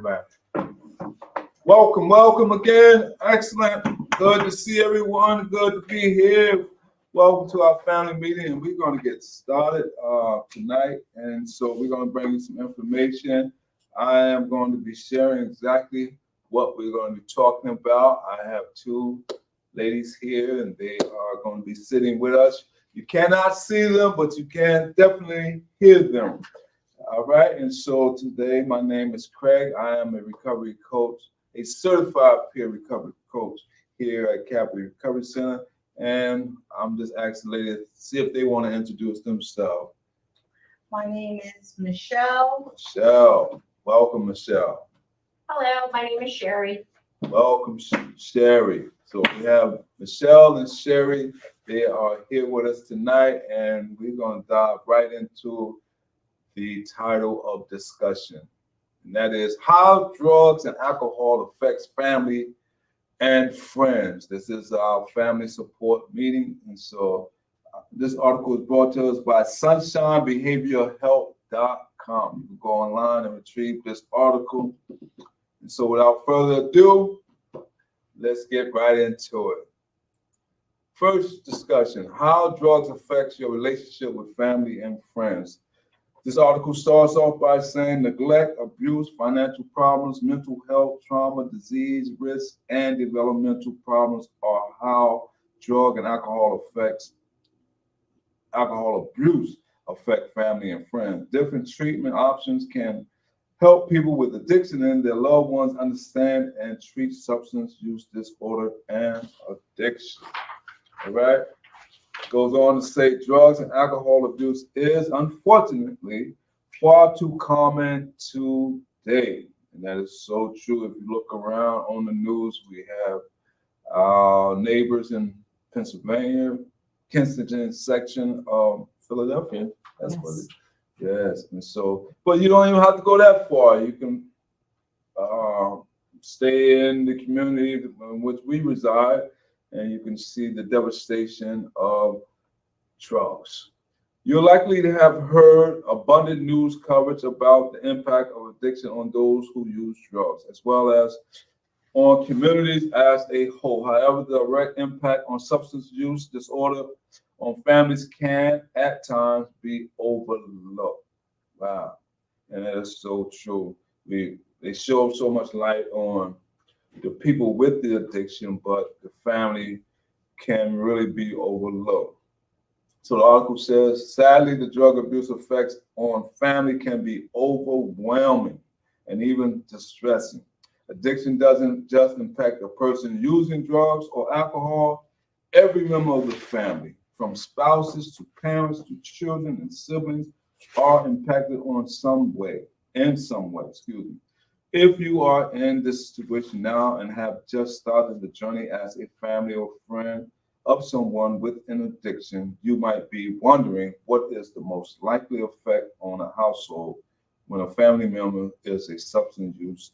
right. Welcome again. Excellent. Good to see everyone. Good to be here. Welcome to our family meeting, and we're going to get started tonight. And so we're going to bring you some information. I am going to be sharing exactly what we're going to be talking about. I have two ladies here, and they are going to be sitting with us. You cannot see them, but you can definitely hear them. All right. And so today, my name is Craig. I am a recovery coach, a certified peer recovery coach here at Capital Recovery Center. And I'm just asking ladies to see if they want to introduce themselves. My name is Michelle. Michelle. Welcome, Michelle. Hello, my name is Sherry. Welcome, Sherry. So we have Michelle and Sherry. They are here with us tonight, and we're going to dive right into the title of discussion. And that is how drugs and alcohol affects family and friends. This is our family support meeting. And so this article is brought to us by sunshinebehaviorhealth.com. You can go online and retrieve this article. And so without further ado, let's get right into it. First discussion, how drugs affects your relationship with family and friends. This article starts off by saying neglect, abuse, financial problems, mental health, trauma, disease, risk, and developmental problems are how drug and alcohol abuse affect family and friends. Different treatment options can help people with addiction and their loved ones understand and treat substance use disorder and addiction. All right. Goes on to say drugs and alcohol abuse is unfortunately far too common today. And that is so true. If you look around on the news, we have our neighbors in Pennsylvania, Kensington section of Philadelphia. That's Yes. what it is. Yes. And so, but you don't even have to go that far. You can stay in the community in which we reside, and you can see the devastation of drugs. You're likely to have heard abundant news coverage about the impact of addiction on those who use drugs, as well as on communities as a whole. However, the direct impact on substance use disorder on families can at times be overlooked. Wow. And that is so true. They show so much light on the people with the addiction, but the family can really be overlooked. So the article says, sadly, the drug abuse effects on family can be overwhelming and even distressing. Addiction doesn't just impact the person using drugs or alcohol. Every member of the family, from spouses to parents to children and siblings, are impacted in some way, excuse me. If you are in this situation now and have just started the journey as a family or friend of someone with an addiction, you might be wondering what is the most likely effect on a household when a family member is a substance use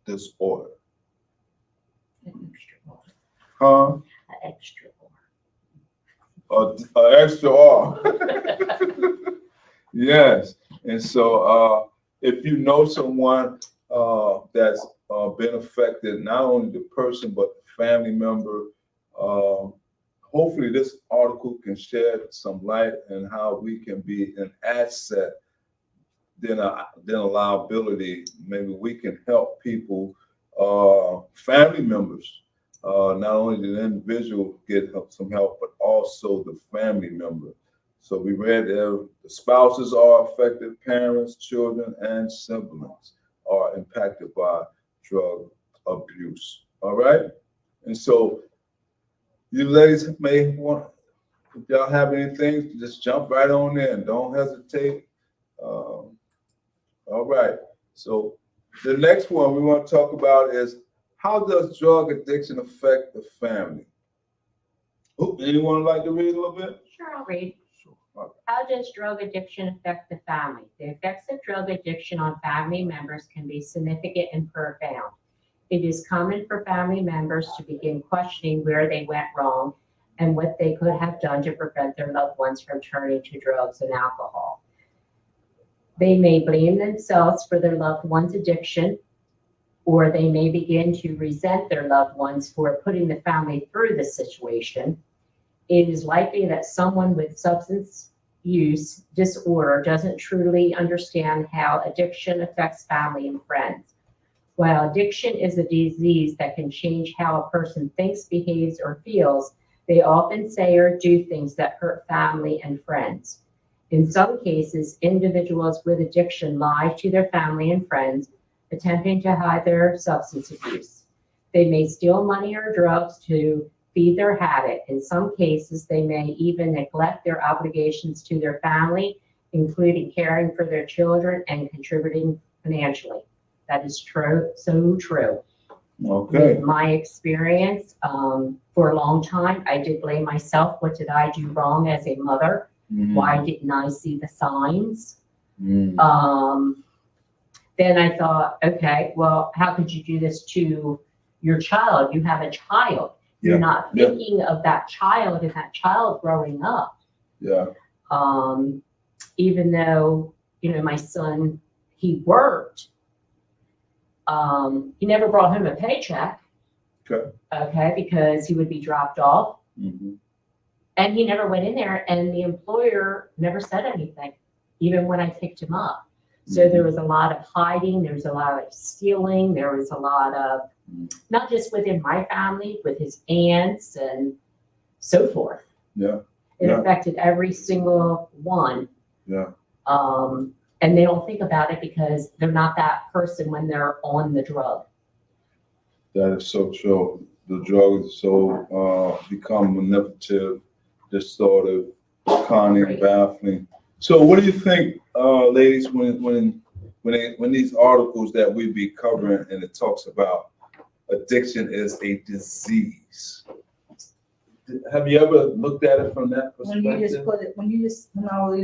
disorder. An extra R. Huh? An extra Extra R. Yes. And so if you know someone that's been affected, not only the person, but the family member, hopefully this article can shed some light on how we can be an asset than a liability. Maybe we can help people, family members, not only the individual get some help, but also the family member. So we read there, the spouses are affected, parents, children, and siblings are impacted by drug abuse. All right? And so you ladies may want, if y'all have anything, just jump right on in. Don't hesitate. All right. So the next one we want to talk about is how does drug addiction affect the family? Anyone like to read a little bit? Sure, I'll read. Sure. How does drug addiction affect the family? The effects of drug addiction on family members can be significant and profound. It is common for family members to begin questioning where they went wrong and what they could have done to prevent their loved ones from turning to drugs and alcohol. They may blame themselves for their loved one's addiction, or they may begin to resent their loved ones for putting the family through the situation. It is likely that someone with substance use disorder doesn't truly understand how addiction affects family and friends. While addiction is a disease that can change how a person thinks, behaves, or feels, they often say or do things that hurt family and friends. In some cases, individuals with addiction lie to their family and friends, attempting to hide their substance abuse. They may steal money or drugs to feed their habit. In some cases, they may even neglect their obligations to their family, including caring for their children and contributing financially. That is true, so true. Okay. With my experience, for a long time, I did blame myself. What did I do wrong as a mother? Why didn't I see the signs? Then I thought, okay, well, how could you do this to your child? You have a child. You're not thinking of that child and that child growing up. Yeah. Even though, my son, he worked, he never brought home a paycheck. Okay, because he would be dropped off. And he never went in there, and the employer never said anything, even when I picked him up. So there was a lot of hiding, there was a lot of stealing, there was a lot of, not just within my family, with his aunts and so forth. Yeah. It affected every single one. Yeah. And they don't think about it because they're not that person when they're on the drug. That is so true. The drug is so become manipulative, distorted, cunning, baffling. So, what do you think, ladies, when these articles that we be covering and it talks about addiction is a disease? Have you ever looked at it from that perspective? When I was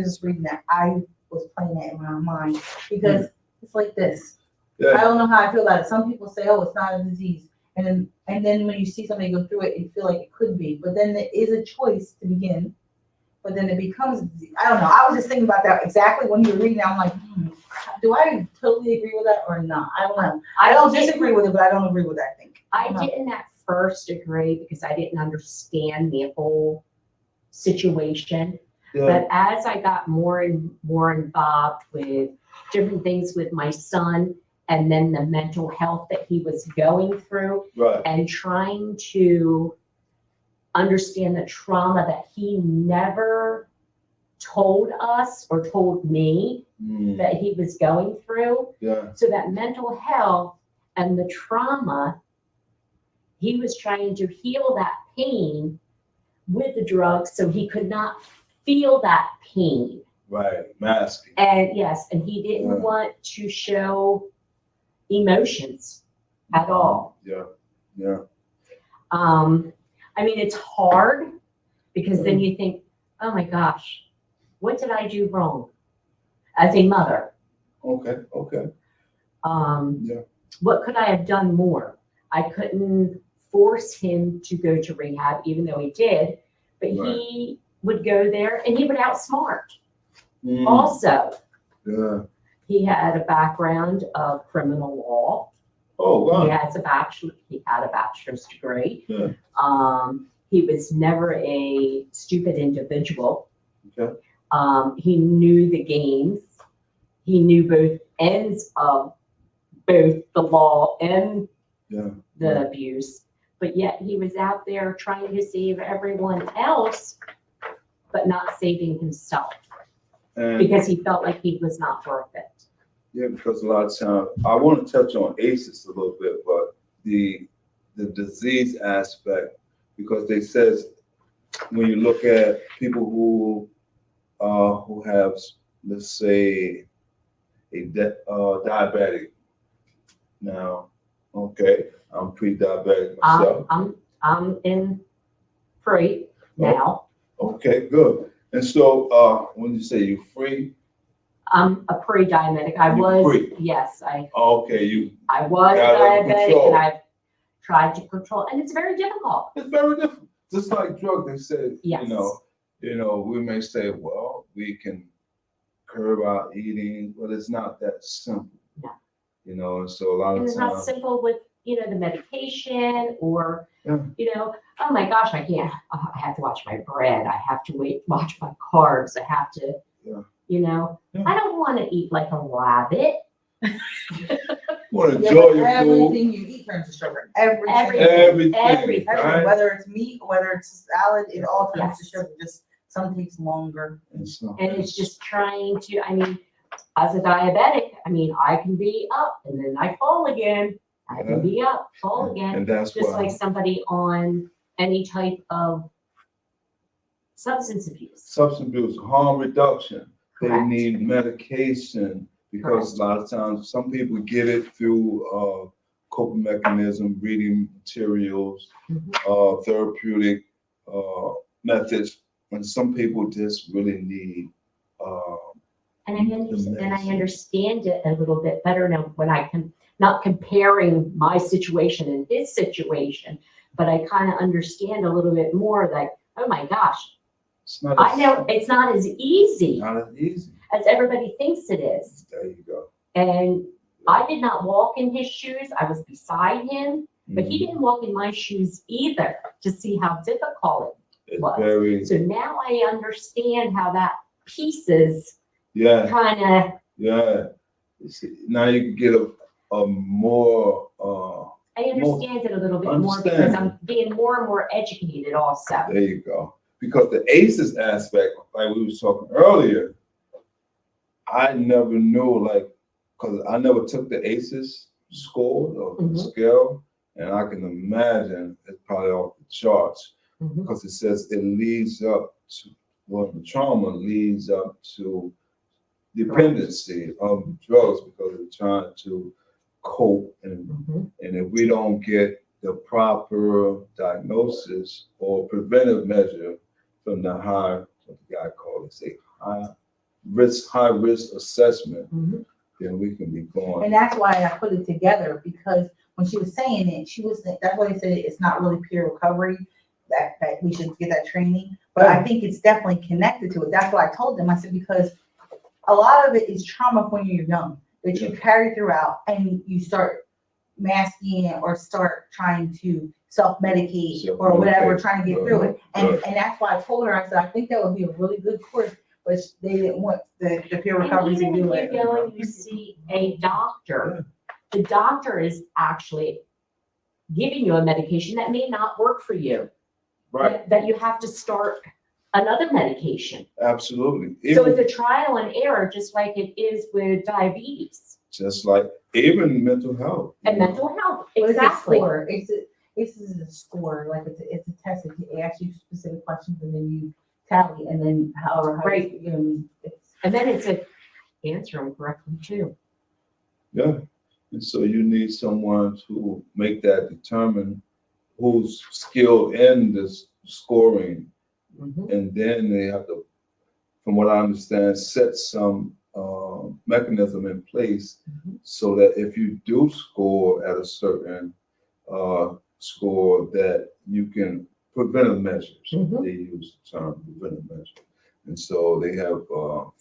just reading that, I was playing that in my mind because it's like this. I Yeah. don't know how I feel about it. Some people say, "Oh, it's not a disease," and then when you see somebody go through it, you feel like it could be. But then there is a choice to begin. But then it becomes a disease. I don't know. I was just thinking about that exactly when you were reading. I'm like, do I totally agree with that or not? I don't know. I don't disagree with it, but I don't agree with that. I think. I didn't at first agree because I didn't understand the whole situation. Yeah. But as I got more and more involved with different things with my son, and then the mental health that he was going through, Right. and trying to understand the trauma that he never told us or told me that he was going through. Yeah. So that mental health and the trauma, he was trying to heal that pain with the drugs so he could not feel that pain. Right. Masking. And yes, and he didn't want to show emotions at all. Yeah. Yeah. I mean, it's hard because then you think, oh my gosh, what did I do wrong as a mother? Okay. Okay. What could I have done more? I couldn't force him to go to rehab, even though he did, but he would go there and he would outsmart. Also, he had a background of criminal law. Oh, wow. He had a bachelor's degree. Yeah. He was never a stupid individual. Okay. He knew the games. He knew both ends of both the law and the abuse. But yet he was out there trying to save everyone else, but not saving himself because he felt like he was not worth it. Yeah, because a lot of times, I want to touch on ACEs a little bit, but the disease aspect, because they says when you look at people who have, let's say, a diabetic. Now, okay, I'm pre-diabetic myself. I'm in free now. Okay, good. And so when you say you're free, I'm a pre-diabetic. I You're was, free. yes, okay, I was got it under diabetic control. and I've tried to control, and it's very difficult. it's very different. Just like drug, they say, Yes. you know, we may say, well, we can curb our eating, but it's not that simple. No. You know, and so a lot And of it's not times, simple with, the medication or, Yeah. Oh my gosh, I can't, I have to watch my bread. I have to watch my carbs. I have to, Yeah. Yeah. I don't want to eat like a rabbit. want to Yeah, enjoy but your food, everything you eat turns to sugar. Everything. everything, Everything. right? Whether it's meat, whether it's salad, it all turns to Yes. sugar. Just some takes longer. And so- And it's just trying to, as a diabetic, I can be up and then I fall again. I can be up, fall again. And that's Just why like somebody on any type of substance abuse. substance abuse, harm reduction, they Correct. need medication because a lot of times some people get it through coping mechanism, reading materials, therapeutic methods, and some people just really need. And I medicine. understand it a little bit better now when I can, not comparing my situation and his situation, but I kind of understand a little bit more like, oh my gosh, It's not. I know it's not as easy Not as easy. as everybody thinks it is. There you go. And I did not walk in his shoes. I was beside him, but he Mhm. didn't walk in my shoes either to see how difficult It's was. very, it. So now I understand how that pieces yeah, kind of, yeah. You see, now you can get a more, I understand it a little bit more because understand. I'm being more and more educated also. there you go. Because the ACEs aspect, like we was talking earlier, I never knew, like, because I never took the ACEs score or Mhm. scale, and I can imagine it's probably off the charts Mhm. because it says it leads up to, well, the trauma leads up to dependency of drugs because they're trying to cope, and Mhm. if we don't get the proper diagnosis or preventive measure from the what the guy called it, say high risk assessment, Mhm. then we can be going. And that's why I put it together, because when she was saying it, that's why they said it's not really peer recovery, that we should get that training. But I think it's definitely connected to it. That's what I told them. I said, because a lot of it is trauma when you're young that you carry throughout, and you start masking it or start trying to self-medicate or whatever, trying to get through it. And that's why I told her, I said, I think that would be a really good course, but they didn't want the peer recovery And to even do if it. you're going to see a doctor, the doctor is actually giving you a medication that may not work for you. Right, That you have to start another medication. absolutely. So Even, it's a trial and error, just like it is with diabetes just like even mental health. and you know. mental health. But Exactly. It's a score, like it's a test. It asks you specific questions and then you tally, and then however, Right. it's. And then it's answer them correctly too. Yeah, and so you need someone to make that determine who's skilled in this scoring, Mhm. and then they have to, from what I understand, set some mechanism in place Mhm. so that if you do score at a certain score, that you can preventive measures. Mhm. They use the term preventive measure, and so they have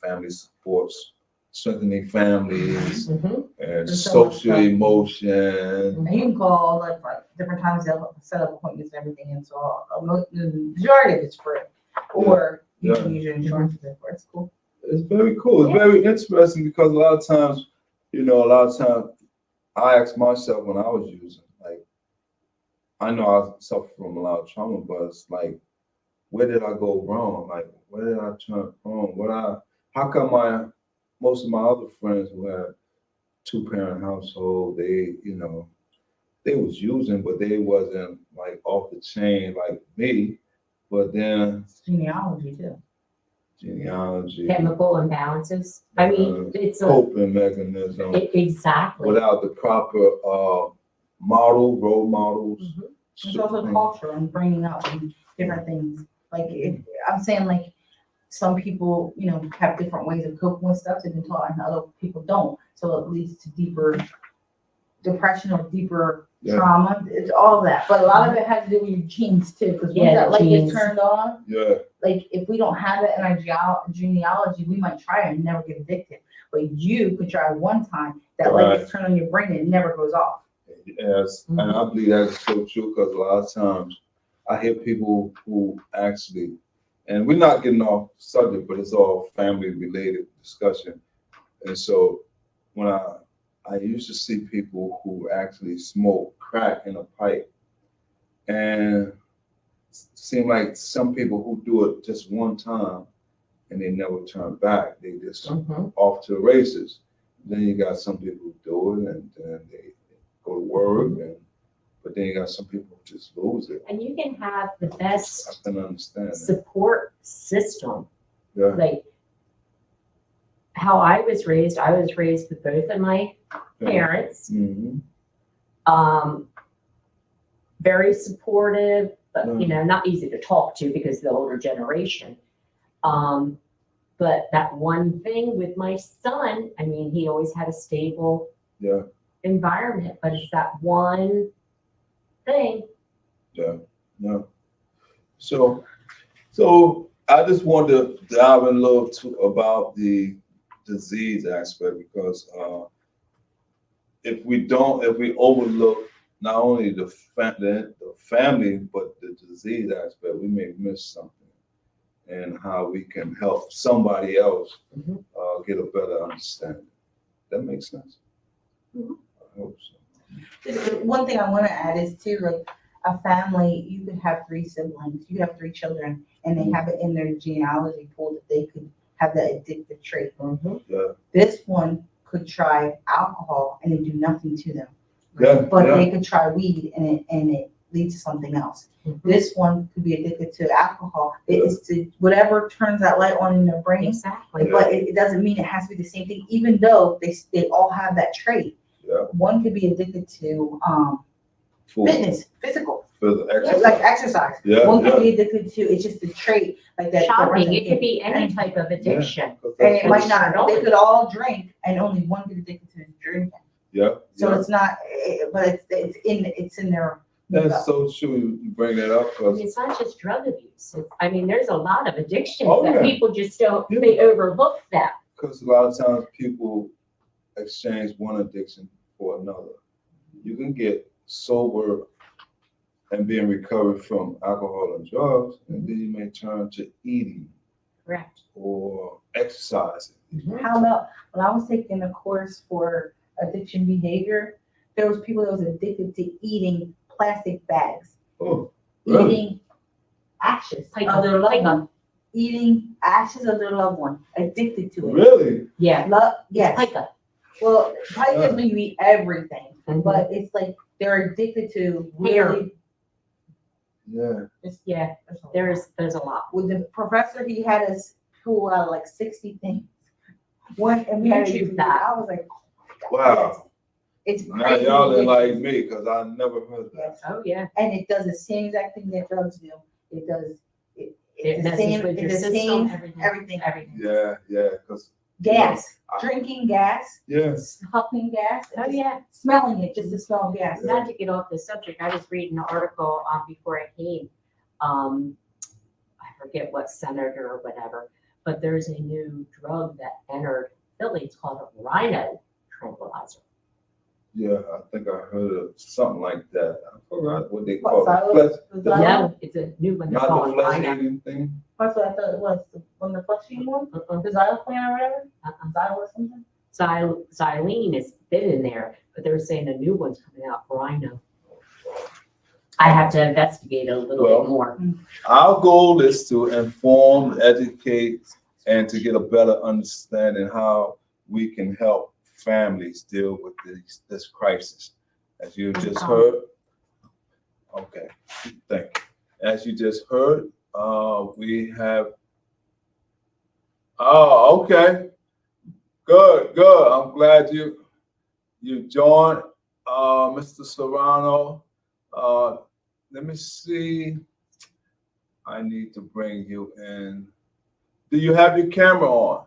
family supports, strengthening families, Mhm. and There's so much social stuff. emotion. And you can call like different times, they'll set up appointments and everything, and so the majority of it's free. Or you can use your insurance for it. It's cool. It's very cool. It's very interesting because a lot of times I ask myself when I was using, like, I know I suffer from a lot of trauma, but it's like, where did I go wrong? Like, where did I turn wrong? How come most of my other friends who had 2-parent household, they was using, but they wasn't like off the chain like me. But then It's genealogy too. genealogy, Chemical imbalances. I mean, it's a, coping mechanism, exactly. without the proper role models. Mhm. It's also culture and bringing up and different things. Like I'm saying, like some people, have different ways of coping with stuff they've been taught, and other people don't. So it leads to deeper depression or deeper Yeah. trauma, it's all that. But a lot of it has to do with your genes too, because once Yeah, that the light genes. gets turned on, Yeah, like if we don't have it in our genealogy, we might try and never get addicted. But you could try one time, that light gets turned on your brain and it never goes off. yes, and I believe that's so true because a lot of times I hear people who actually, and we're not getting off subject, but it's all family related discussion. And so when I used to see people who actually smoke crack in a pipe, and it seemed like some people who do it just one time and they never turn back, they just Mhm. off to the races. Then you got some people who do it and then they go to work, and but then you got some people who just lose it. And you can have the I best can understand that. support system. Yeah, Like how I was raised with both of my parents. hmm Very supportive, but Mm. not easy to talk to because of the older generation. But that one thing with my son, I mean, he always had a stable yeah, environment, but it's that one thing. yeah. So I just wanted to dive in a little too about the disease aspect because if we overlook not only the family, but the disease aspect, we may miss something and how we can help somebody else Mhm. get a better understanding. That makes sense. Mhm. I hope so. One thing I want to add is too, like a family, you could have 3 siblings, you have 3 children, and they have it in their genealogy pool that they could have the addictive trait. Mhm. This one could try alcohol and it do nothing to them, Yeah, but yeah, they could try weed and it leads to something else. Mhm. This one could be addicted to alcohol. It is to whatever turns that light on in their brain, Exactly. but it doesn't mean it has to be the same thing, even though they all have that trait. yeah. One could be addicted to Food, fitness, physical, for the exercise. like exercise. Yeah, One could yeah. be addicted to, it's just a trait, like that. Shopping, it could be any type of addiction. And it might It's not, not they always. could all drink and only one get addicted to drinking. Yeah, So yeah. it's not, but it's in their That's makeup. so true. You bring that up I because mean, it's not just drug abuse. I mean, there's a lot of addictions Oh, that yeah. people just don't, they overlook them. a lot of times people exchange one addiction for another. You can get sober and being recovered from alcohol and drugs, and then you may turn to eating Correct. or exercising. How about, when I was taking a course for addiction behavior, there was people that was addicted to eating plastic bags, Oh, really? eating ashes Like of their loved like one, eating ashes of their loved one, addicted to it. Really? Yeah. Yes. Pica. Well, probably just when you eat everything, Mhm. but it's like they're addicted to Hair. really. Yeah. Yeah, there's a lot. With the professor, he had us pull out like 60 things. One, and we had to YouTube do that. I was like, Wow. it's Now crazy. y'all didn't like addictions. me because I never heard that. Yes. Oh, yeah. And it does the same exact thing that drugs do. It does, It it's the messes same, with your it's the system, same, everything. everything. Yeah, because Gas, I- drinking gas, yes. huffing gas, Oh, just yeah. smelling it, just the smell of gas. Not to get off the subject, I was reading an article before I came. I forget what senator or whatever, but there's a new drug that entered Philly. It's called a rhino tranquilizer. Yeah, I think I heard of something like that. I forgot what they What, call it. Flesh, No, it's a new one. They're not the calling flesh rhino. eating thing. That's what I thought it was, when the fleshy one, Uh-uh. the xylophan or whatever, Uh-uh. xylo or something. Xylene has been in there, but they're saying a new one's coming out, rhino. I have to investigate it a little Well, bit more. Our goal is to inform, educate, and to get a better understanding how we can help families deal with this crisis. As you just heard, okay, thank you. As you just heard, we have, oh, okay, good. I'm glad you joined, Mr. Serrano. Let me see. I need to bring you in. Do you have your camera on?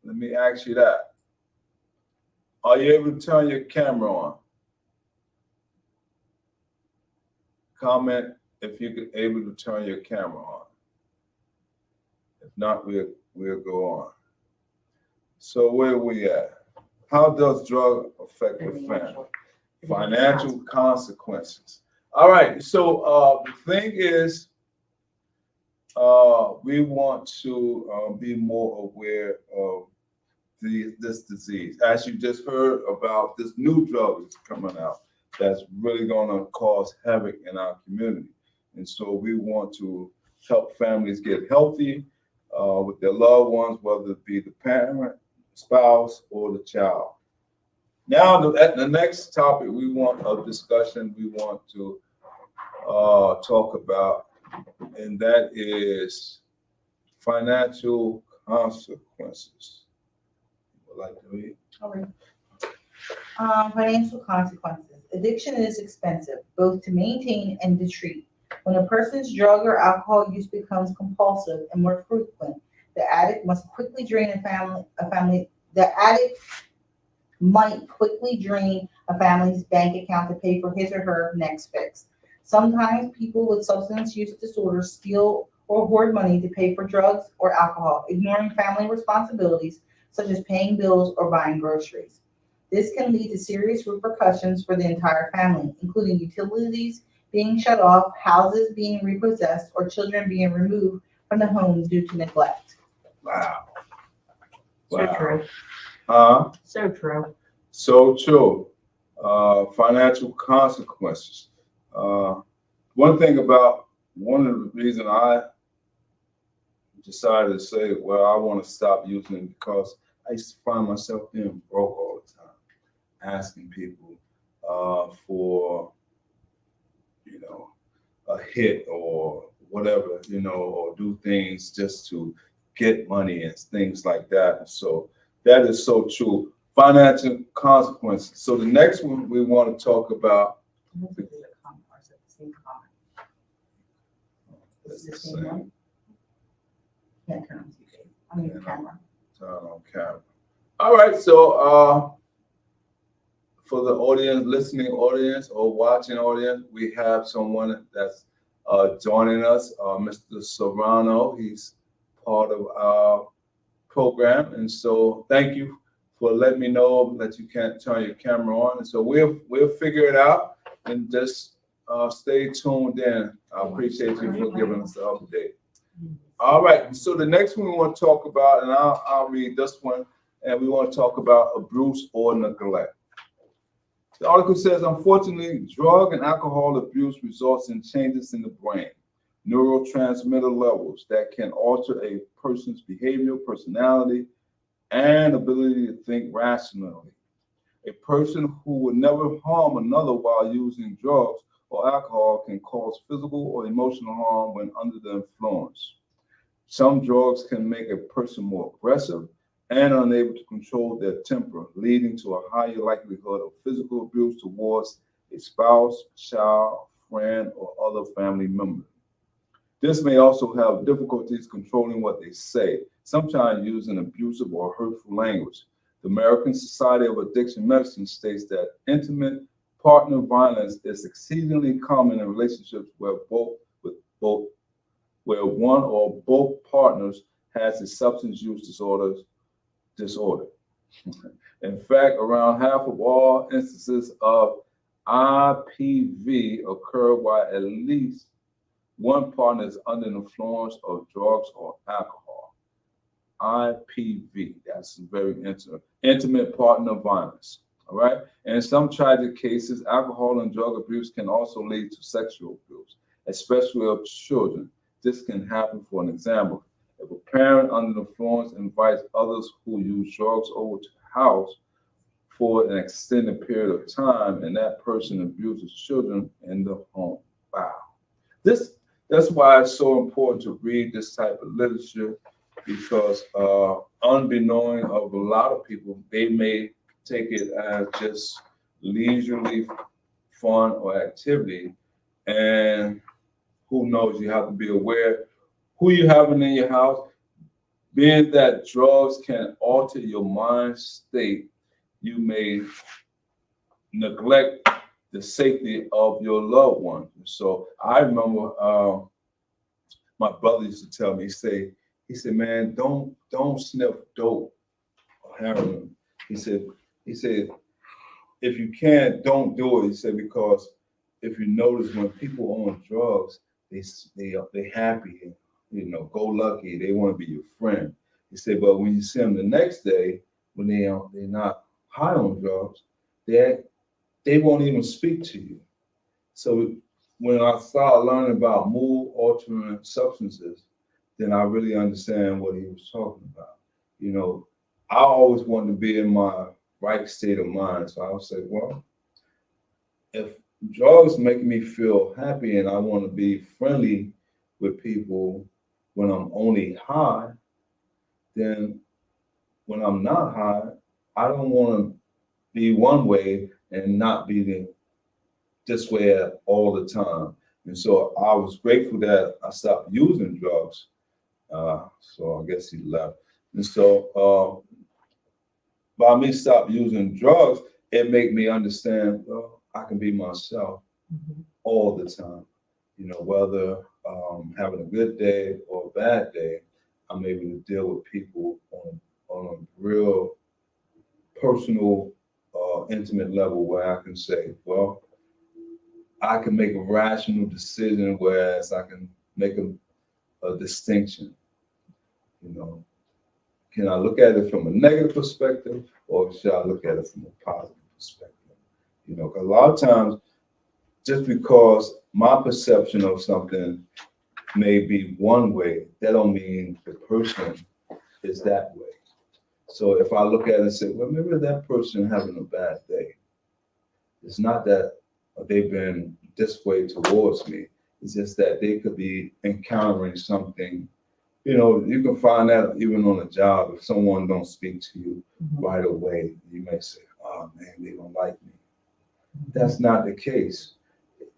Let me ask you that. Are you able to turn your camera on? comment if you could able to turn your camera on. If not, we'll go on. So where we at? How does drug affect the family? Financial consequences. All right, so the thing is, we want to be more aware of this disease. As you just heard about, this new drug that's coming out that's really going to cause havoc in our community. And so we want to help families get healthy with their loved ones, whether it be the parent, spouse, or the child. Now, at the next topic we want a discussion we want to talk about, and that is financial consequences. Would like to read? Okay. Financial consequences. Addiction is expensive, both to maintain and to treat. When a person's drug or alcohol use becomes compulsive and more frequent, the addict must quickly drain the addict might quickly drain a family's bank account to pay for his or her next fix. Sometimes people with substance use disorders steal or hoard money to pay for drugs or alcohol, ignoring family responsibilities such as paying bills or buying groceries. This can lead to serious repercussions for the entire family, including utilities being shut off, houses being repossessed, or children being removed from the home due to neglect. Wow. So true. So true. So true. Financial consequences. One of the reasons I decided to say, well, I want to stop using it because I used to find myself being broke all the time, asking people for, a hit or whatever, or do things just to get money and things like that. And so that is so true. Financial consequences. So the next one we want to talk about. It's the same. Can't turn on TV. I mean, camera. Turn on camera. All right. So for the audience, listening audience or watching audience, we have someone that's joining us, Mr. Serrano. He's part of our program, and so thank you for letting me know that you can't turn your camera on. And so we'll figure it out, and just stay tuned in. I appreciate you for giving us the update. All right, so the next one we want to talk about, and I'll read this one, and we want to talk about abuse or neglect. The article says, unfortunately, drug and alcohol abuse results in changes in the brain, neurotransmitter levels that can alter a person's behavior, personality, and ability to think rationally. A person who would never harm another while using drugs or alcohol can cause physical or emotional harm when under the influence. Some drugs can make a person more aggressive and unable to control their temper, leading to a higher likelihood of physical abuse towards a spouse, child, friend, or other family member. This may also have difficulties controlling what they say, sometimes using abusive or hurtful language. The American Society of Addiction Medicine states that intimate partner violence is exceedingly common in relationships where one or both partners has a substance use disorder. In fact, around half of all instances of IPV occur while at least one partner is under the influence of drugs or alcohol. IPV, that's very intimate partner violence. All right. And in some tragic cases, alcohol and drug abuse can also lead to sexual abuse, especially of children. This can happen, for an example, if a parent under the influence invites others who use drugs over to the house for an extended period of time, and that person abuses children in the home. Wow. That's why it's so important to read this type of literature, because unbeknown of a lot of people, they may take it as just leisurely fun or activity, and who knows, you have to be aware who you having in your house. Being that drugs can alter your mind state, you may neglect the safety of your loved one. So I remember my brother used to tell me, he said, man, don't sniff dope or heroin. He said, if you can't, don't do it. He said, because if you notice when people on drugs, they happy, you know, go lucky, they want to be your friend. He said, but when you see them the next day, when they're not high on drugs, they won't even speak to you. So when I started learning about mood altering substances, then I really understand what he was talking about. You know, I always wanted to be in my right state of mind. So I would say, well, if drugs make me feel happy and I want to be friendly with people when I'm only high, then when I'm not high, I don't want to be one way and not be this way all the time. And so I was grateful that I stopped using drugs. So I guess he left. And so by me stop using drugs, it made me understand, well, I can be myself all the time. You know, whether having a good day or a bad day, I'm able to deal with people on a real personal, intimate level where I can say, well, I can make a rational decision, whereas I can make a distinction. You know, can I look at it from a negative perspective, or should I look at it from a positive perspective? You know, because a lot of times, just because my perception of something may be one way, that don't mean the person is that way. So if I look at it and say, well, maybe that person having a bad day. It's not that they've been this way towards me. It's just that they could be encountering something. You know, you can find that even on a job. If someone don't speak to you right away, you may say, oh man, they don't like me. That's not the case.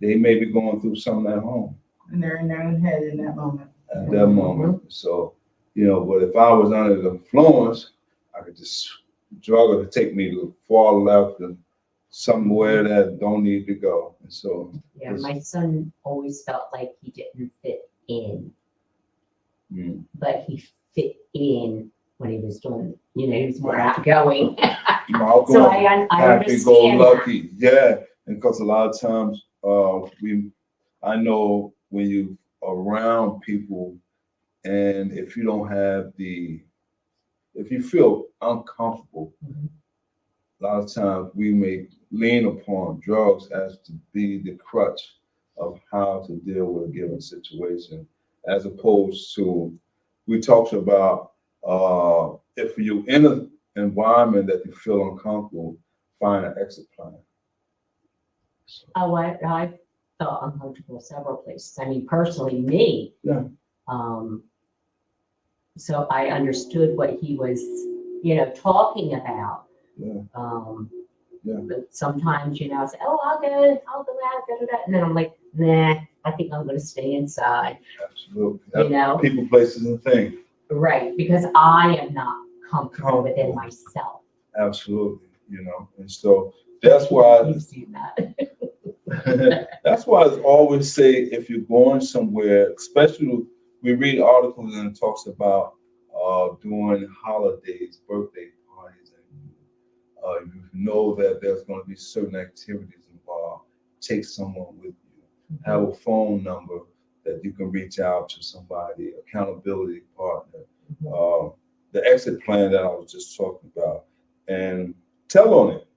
They may be going through something at home. And they're in their own head in that moment. At that moment. So, you know, but if I was under the influence, I could just drug it to take me to far left and somewhere that don't need to go. And so Yeah, my son always felt like he didn't fit in, but he fit in when he was doing, you know, he was more outgoing. So I happy go understand. lucky. Yeah. And because a lot of times I know when you around people and if you don't have if you feel uncomfortable, a lot of times we may lean upon drugs as to be the crutch of how to deal with a given situation, as opposed to, we talked about if you're in an environment that you feel uncomfortable, find an exit plan. So, Oh, I felt uncomfortable several places. I mean, personally, me. Yeah. So I understood what he was, you know, talking about. yeah. But sometimes, you know, I say, oh, I'll go out, and then I'm like, nah, I think I'm going to stay inside. Absolutely. You know, people, places, and things. Right, because I am not comfortable within myself. Absolutely, you know, and so that's why You've seen that. that's why I always say if you're going somewhere, especially we read articles and it talks about doing holidays, birthday parties, and you know that there's going to be certain activities involved. Take someone with you. Have a phone number that you can reach out to somebody, accountability partner, the exit plan that I was just talking about, and tell on it.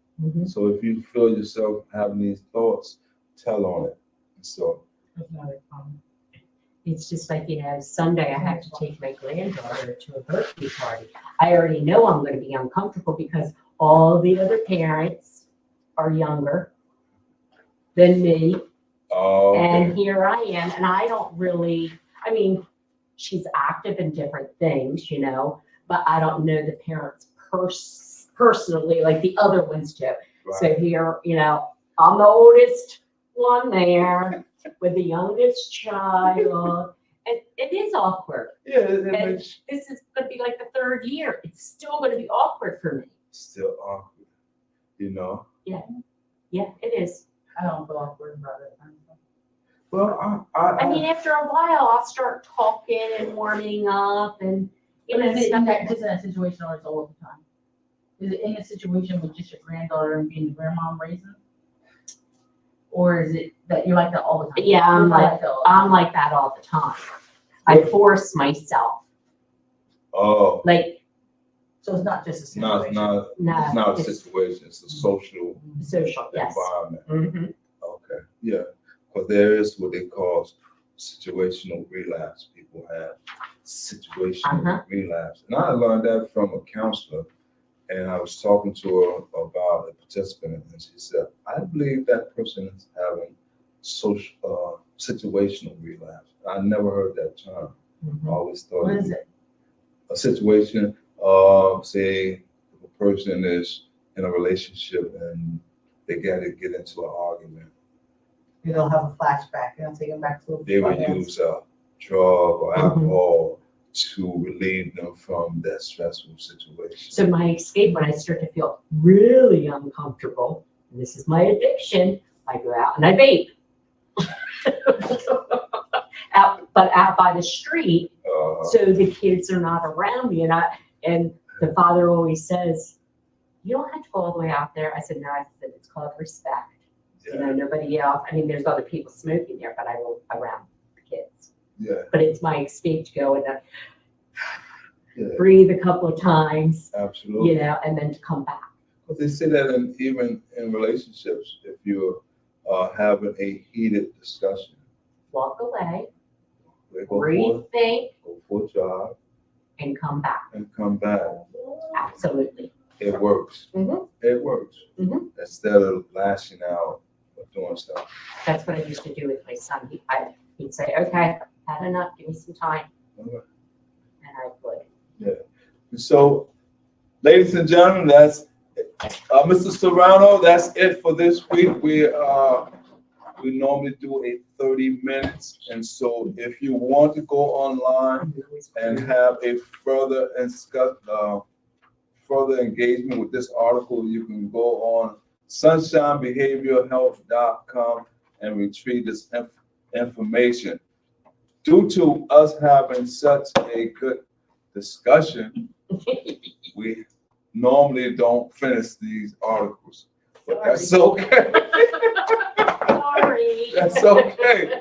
So if you feel yourself having these thoughts, tell on it. So it's just like, you know, Sunday I have to take my granddaughter to a birthday party. I already know I'm going to be uncomfortable because all the other parents are younger than me. And here I am, and I don't really, I mean, she's active in different things, you know, but I don't know the parents personally like the other ones do. Right. So here, you know, I'm the oldest one there with the youngest child. And it is awkward. Yeah, And this is going to be like the third year. It's still going to be awkward for me. still awkward, you know. Yeah, it is. I don't feel awkward about it. Well, I mean, after a while, I'll start talking and warming up and, you know, Is it in stuff that, like just in a situation or it's all the time? Is it in a situation with just your granddaughter and being the grandmom raising? Or is it that you're like that all the time? Yeah, I'm You're like- that all the I'm time. like that all the time. I force myself, oh, like, So it's not just a no, situation? it's no, not a it's situation, it's a social social, yes. environment. Mhm. Okay, yeah, because there is what they call situational relapse. People have situational relapse. And I learned that from a counselor. And I was talking to her about a participant, and she said, I believe that person is having social, situational relapse. I never heard that term. I Mhm. always thought What is it? a situation, say, if a person is in a relationship and they got to get into an argument, You don't have a flashback, you don't take them back to a. they would use a drug or Mhm. alcohol to relieve them from that stressful situation. So my escape, when I start to feel really uncomfortable, and this is my addiction, I go out and I vape. Out by the street, so the kids are not around me, and the father always says, "You don't have to go all the way out there." I said, "No," I said, "It's called respect. You know, nobody else. I mean, there's other people smoking there, but I won't around the kids. Yeah, But it's my escape to go and yeah, breathe a couple of times, absolutely. you know, and then to come back." But they say that even in relationships, if you're having a heated discussion, Walk away, they go rethink, for a jog and come back. and come back. Absolutely. It works. Mhm. It works. Mhm. Instead of lashing out or doing stuff. That's what I used to do with my son. He'd say, "Okay, I've had enough. Give me some time," Okay. and I would. So, ladies and gentlemen, that's Mr. Serrano. That's it for this week. We normally do a 30 minutes, and so if you want to go online and have a further further engagement with this article, you can go on sunshinebehaviorhealth.com and retrieve this information. Due to us having such a good discussion, we normally don't finish these articles, but that's okay. Sorry. That's okay.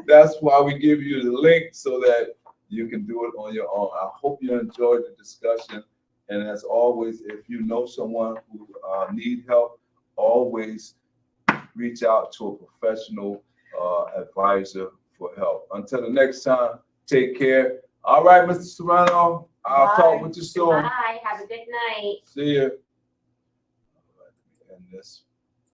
That's why we give you the link so that you can do it on your own. I hope you enjoyed the discussion. And as always, if you know someone who need help, always reach out to a professional advisor for help. Until the next time, take care. All right, Mr. Serrano, I'll talk with you soon. Bye. Have a good night. See you. And this.